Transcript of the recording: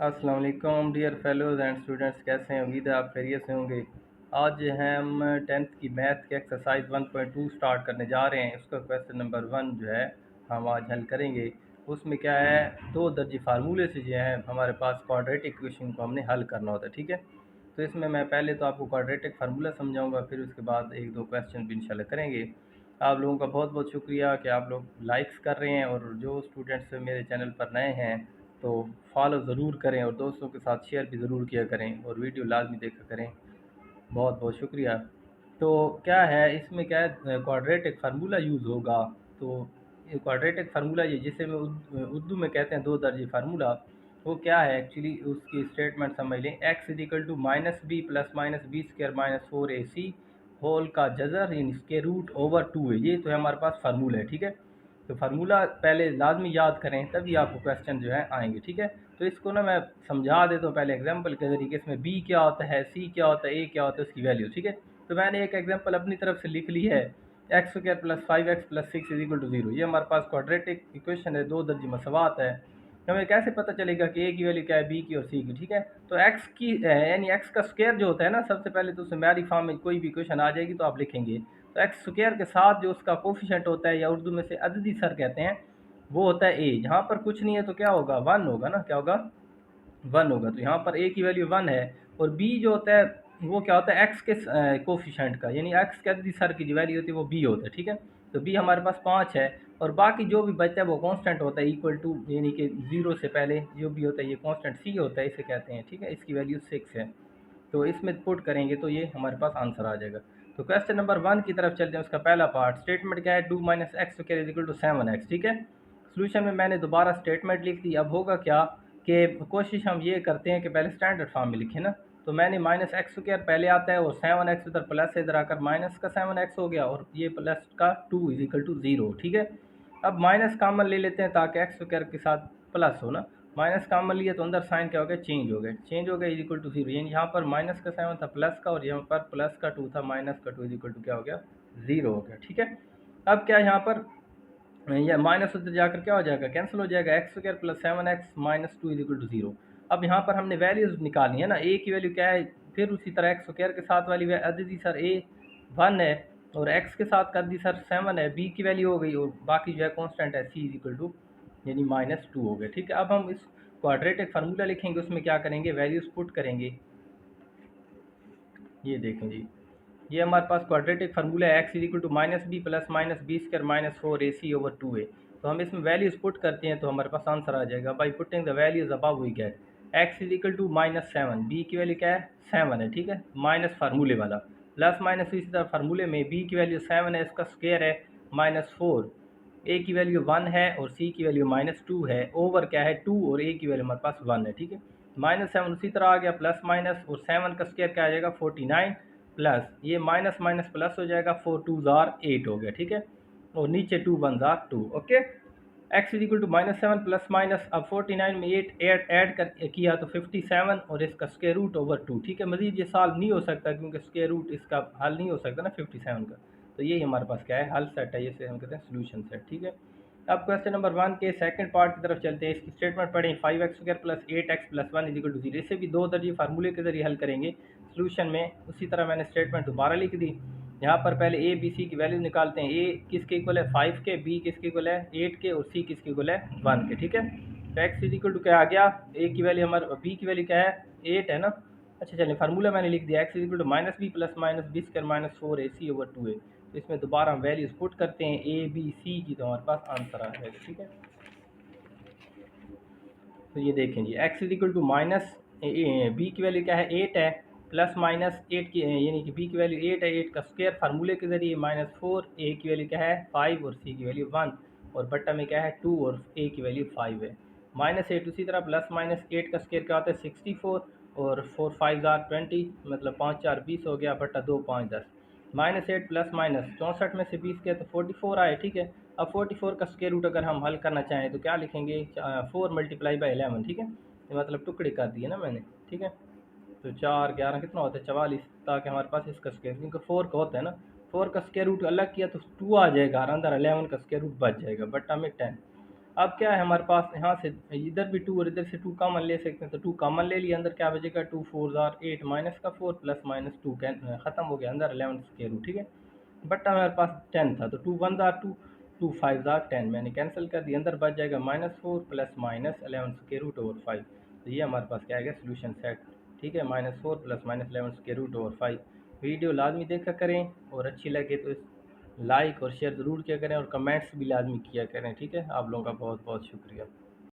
अस्सलाम वालेकुम dear fellows and students, कैसे हैं? उम्मीद है आप खैरियत से होंगे। आज जो है हम 10th की मैथ की एक्सरसाइज 1.2 स्टार्ट करने जा रहे हैं। उसका क्वेश्चन नंबर 1 जो है हम आज हल करेंगे। उसमें क्या है, दो दर्जे फार्मूले से जो है हमारे पास क्वाड्रेटिक इक्वेशन को हमने हल करना होता है। ठीक है, तो इसमें मैं पहले तो आपको क्वाड्रेटिक फार्मूला समझाऊंगा, फिर उसके बाद एक दो क्वेश्चन भी इंशाल्लाह करेंगे। आप लोगों का बहुत बहुत शुक्रिया कि आप लोग लाइक्स कर रहे हैं, और जो स्टूडेंट्स मेरे चैनल पर नए हैं तो फॉलो ज़रूर करें और दोस्तों के साथ शेयर भी ज़रूर किया करें और वीडियो लाजमी देखा करें। बहुत बहुत शुक्रिया। तो क्या है, इसमें क्या है, क्वाड्रेटिक फार्मूला यूज़ होगा। तो ये क्वाड्रेटिक फार्मूला, ये जिसे मैं उर्दू में कहते हैं दो दर्जे फार्मूला, वो क्या है एक्चुअली, उसकी स्टेटमेंट समझ लें। X is equal to minus b plus minus b square minus 4ac whole का जज़र इन इसके रूट ओवर 2 है। ये तो है हमारे पास फार्मूला है। ठीक है, तो फार्मूला पहले लाजमी याद करें, तभी आपको क्वेश्चन जो है आएंगे। ठीक है, तो इसको ना मैं समझा देता हूँ पहले एग्जांपल के ज़रिए। इसमें बी क्या होता है, सी क्या होता है, ए क्या होता है, उसकी वैल्यू। ठीक है, तो मैंने एक एग्जांपल अपनी तरफ से लिख ली है। X square plus 5x plus 6 is equal to 0। ये हमारे पास क्वाड्रेटिक इक्वेशन है, दो दर्जी मसवात है। हमें कैसे पता चलेगा कि ए की वैल्यू क्या है, बी की और सी की? ठीक है, तो एक्स की यानी एक्स का स्क्वायर जो होता है ना, सबसे पहले तो उसमें मैरी फॉर्म में कोई भी इक्वेशन आ जाएगी तो आप लिखेंगे। तो एक्स स्क्वायर के साथ जो उसका कोफिशेंट होता है, या उर्दू में से अददी सर कहते हैं, वो होता है ए। यहाँ पर कुछ नहीं है तो क्या होगा, 1 होगा ना। क्या होगा, 1 होगा। तो यहाँ पर ए की वैल्यू 1 है। और बी जो होता है वो क्या होता है, एक्स के कोफिशेंट का, यानी एक्स के अददी सर की जो वैल्यू होती है वो बी होता है। ठीक है, तो बी हमारे पास 5 है। और बाकी जो भी बचता है वो कांस्टेंट होता है, इक्वल टू, यानी कि 0 से पहले जो भी होता है ये कांस्टेंट सी होता है, इसे कहते हैं। ठीक है, इसकी वैल्यू 6 है। तो इसमें पुट करेंगे तो ये हमारे पास आंसर आ जाएगा। तो क्वेश्चन नंबर 1 की तरफ चलते हैं। उसका पहला पार्ट, स्टेटमेंट क्या है, 2 minus x square is equal to 7x। ठीक है, सोल्यूशन में मैंने दोबारा स्टेटमेंट लिख दी। अब होगा क्या कि कोशिश हम ये करते हैं कि पहले स्टैंडर्ड फॉर्म में लिखें ना। तो मैंने माइनस एक्स स्क्वायर पहले आता है, और 7x उधर प्लस से इधर आकर माइनस का 7x हो गया, और ये प्लस का 2 इज इक्वल टू 0। ठीक है, अब माइनस कॉमन ले लेते हैं ताकि एक्स स्क्वायर के साथ प्लस हो ना। माइनस कॉमन लिया तो अंदर साइन क्या हो गया, चेंज हो गया इज इक्वल टू 0। यानी यहाँ पर माइनस का 7 था प्लस का, और यहाँ पर प्लस का 2 था माइनस का 2 इज इक्वल टू क्या हो गया, 0 हो गया। ठीक है, अब क्या यहाँ पर, या माइनस उधर जाकर क्या हो जाएगा, कैंसिल हो जाएगा। X square plus 7x minus 2 is equal to 0। अब यहाँ पर हमने वैल्यूज निकालनी है ना। ए की वैल्यू क्या है, फिर उसी तरह एक्स स्क्वायर के साथ वाली अददी सर ए 1 है, और एक्स के साथ का अददी सर 7 है। बी की वैल्यू हो गई, और बाकी जो है कॉन्स्टेंट है सी इज इक्वल टू यानी माइनस 2 हो गया। ठीक है, अब हम इस क्वाड्रेटिक फार्मूला लिखेंगे, उसमें क्या करेंगे, वैल्यूज पुट करेंगे। ये देखें जी, ये हमारे पास क्वाड्रेटिक फार्मूला है। X is equal to minus b plus minus b square minus 4ac over 2a। तो हम इसमें वैल्यूज पुट करते हैं तो हमारे पास आंसर आ जाएगा। By putting the values above we get x is equal to minus 7, b की वैल्यू क्या है, 7 है। ठीक है, माइनस फार्मूले वाला, प्लस माइनस इसी तरह फार्मूले में बी की वैल्यू 7 है, इसका स्क्वायर है -4, ए की वैल्यू 1 है और सी की वैल्यू -2 है, ओवर क्या है 2, और ए की वैल्यू हमारे पास 1 है। ठीक है, -7 उसी तरह आ गया, प्लस माइनस, और 7 का स्क्वायर क्या आ जाएगा 49, प्लस ये माइनस माइनस प्लस हो जाएगा, 4 2 ज़ार 8 हो गया। ठीक है, और नीचे 2 1 ज़ार 2। Okay, x is equal to -7 plus minus, अब 49 में 8 ऐड कर किया तो 57, और इसका स्क्वायर रूट ओवर 2। ठीक है, मजीद ये सॉल्व नहीं हो सकता क्योंकि स्क्वायर रूट इसका हल नहीं हो सकता ना 57 का। तो यही हमारे पास क्या है, हल सेट है, इसे हम कहते हैं सोल्यूशन सेट। ठीक है, अब क्वेश्चन नंबर 1 के सेकंड पार्ट की तरफ चलते हैं। इसकी स्टेटमेंट पढ़ें, 5x square plus 8x plus 1 is equal to 0। इसे भी दो दर्जे फार्मूले के जरिए हल करेंगे सोल्यूशन में। उसी तरह मैंने स्टेटमेंट दोबारा लिख दी। यहाँ पर पहले ए बी सी की वैल्यू निकालते हैं। ए किसके इक्वल है, 5 के, बी किसके इक्वल है, 8 के, और सी किसके इक्वल है, 1 के। ठीक है, तो एक्स इज इक्वल टू क्या आ गया, ए की वैल्यू हमारे, बी की वैल्यू क्या है, 8 है ना। अच्छा चलिए, फार्मूला मैंने लिख दिया, x is equal to minus b plus minus b square minus 4ac over 2a। तो इसमें दोबारा हम वैल्यूज पुट करते हैं ए बी सी की, तो हमारे पास आंसर आ जाएगा। ठीक है, तो ये देखें जी, X is equal to minus, B की वैल्यू क्या है, 8 है, प्लस माइनस 8 की, यानी कि बी की वैल्यू 8 है, 8 का स्क्वायर फार्मूले के जरिए -4, ए की वैल्यू क्या है 5, और सी की वैल्यू 1, और बट्टा में क्या है 2, और ए की वैल्यू 5 है। -8 उसी तरह, प्लस माइनस 8 का स्क्वायर क्या होता है 64, और 4 5 ज़ार 20, मतलब 5 4 20 हो गया, बट्टा 2 5 10। -8 प्लस माइनस 64 में से 20 किया तो 44 आए। ठीक है, अब 44 का स्क्वायर रूट अगर हम हल करना चाहें तो क्या लिखेंगे, 4 मल्टीप्लाई बाई 11। ठीक है, ये मतलब टुकड़े कर दिए ना मैंने। ठीक है, तो 4 11 कितना होता है 44, ताकि हमारे पास इसका स्क्वायर, क्योंकि 4 का होता है ना, 4 का स्क्वायर रूट अलग किया तो 2 आ जाएगा, और अंदर 11 का स्क्वायर रूट बच जाएगा, बट्टा में 10। अब क्या है हमारे पास, यहाँ से इधर भी 2 और इधर से 2 कॉमन ले सकते हैं, तो 2 कॉमन ले लिया, अंदर क्या बचेगा 2 4 आर 8 माइनस का 4 प्लस माइनस 2 खत्म हो गया, अंदर 11 स्क्वायर रूट, ठीक है। बट हमारे पास 10 था, तो 2 1 आर 2, 2 5 आर 10, मैंने कैंसिल कर दिया, अंदर बच जाएगा -4 plus minus 11 square root over 5। तो ये हमारे पास क्या आएगा सोल्यूशन सेट, ठीक है, -4 plus minus 11 square root over 5। Video लाजमी देखा करें, और अच्छी लगे तो लाइक और शेयर ज़रूर किया करें, और कमेंट्स भी लाजमी किया करें, ठीक है। आप लोगों का बहुत बहुत शुक्रिया।